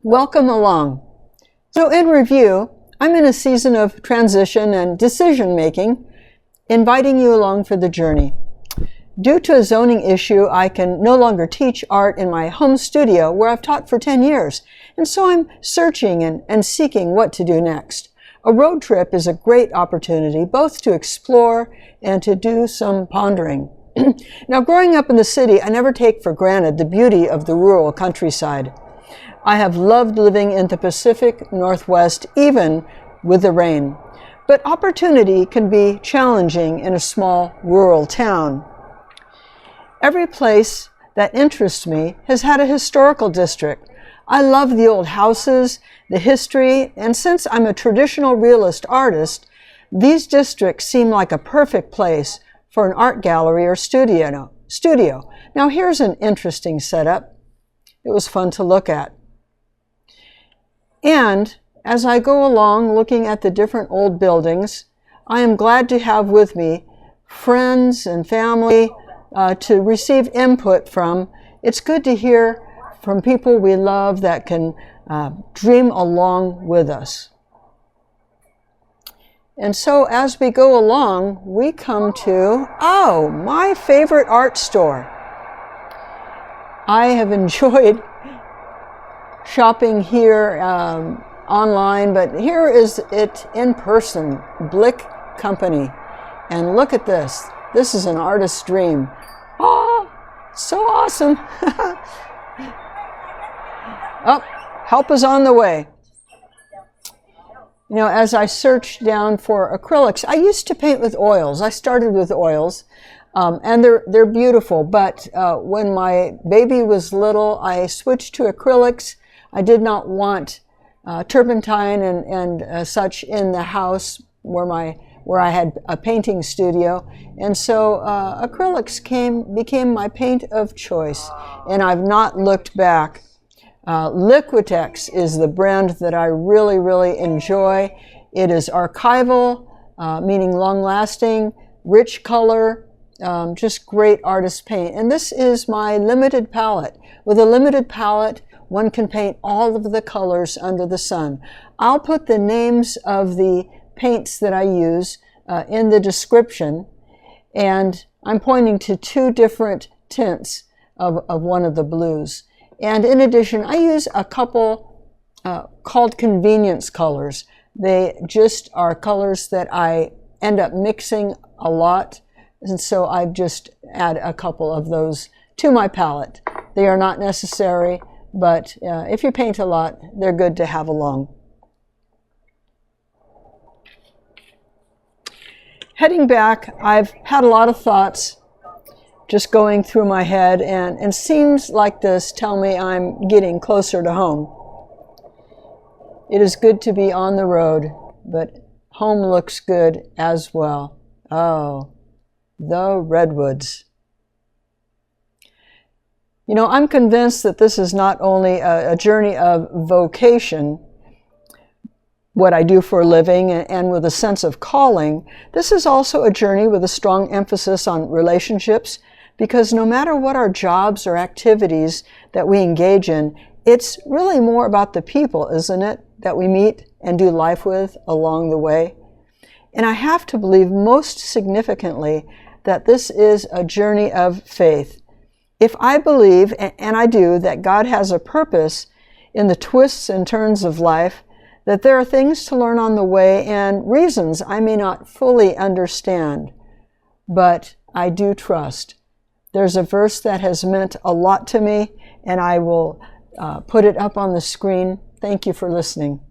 Welcome along. So in review, I'm in a season of transition and decision making, inviting you along for the journey. Due to a zoning issue, I can no longer teach art in my home studio where I've taught for 10 years, and so I'm searching and seeking what to do next. A road trip is a great opportunity both to explore and to do some pondering. Now, growing up in the city, I never take for granted the beauty of the rural countryside. I have loved living in the Pacific Northwest, even with the rain. But opportunity can be challenging in a small rural town. Every place that interests me has had a historical district. I love the old houses, the history, and since I'm a traditional realist artist, these districts seem like a perfect place for an art gallery or studio. Now here's an interesting setup. It was fun to look at. And as I go along looking at the different old buildings, I am glad to have with me friends and family to receive input from. It's good to hear from people we love that can dream along with us. And so as we go along, we come to, my favorite art store. I have enjoyed shopping here online, but here is it in person, Blick Company. And look at this. This is an artist's dream. Oh, so awesome. Oh, help is on the way. You know, as I searched down for acrylics, I used to paint with oils. I started with oils, and they're beautiful. But when my baby was little, I switched to acrylics. I did not want turpentine and such in the house where I had a painting studio, and so acrylics became my paint of choice, and I've not looked back. Liquitex is the brand that I really enjoy. It is archival, meaning long-lasting, rich color, just great artist paint. And this is my limited palette. With a limited palette, one can paint all of the colors under the sun. I'll put the names of the paints that I use in the description, and I'm pointing to two different tints of one of the blues. And in addition, I use a couple called convenience colors. They just are colors that I end up mixing a lot, and so I just add a couple of those to my palette. They are not necessary, but if you paint a lot, they're good to have along. Heading back, I've had a lot of thoughts just going through my head, and scenes like this tell me I'm getting closer to home. It is good to be on the road, but home looks good as well. Oh, the redwoods. You know, I'm convinced that this is not only a journey of vocation, what I do for a living, and with a sense of calling. This is also a journey with a strong emphasis on relationships, because no matter what our jobs or activities that we engage in, it's really more about the people, isn't it, that we meet and do life with along the way. And I have to believe most significantly that this is a journey of faith. If I believe, and I do, that God has a purpose in the twists and turns of life, that there are things to learn on the way and reasons I may not fully understand, but I do trust. There's a verse that has meant a lot to me, and I will put it up on the screen. Thank you for listening.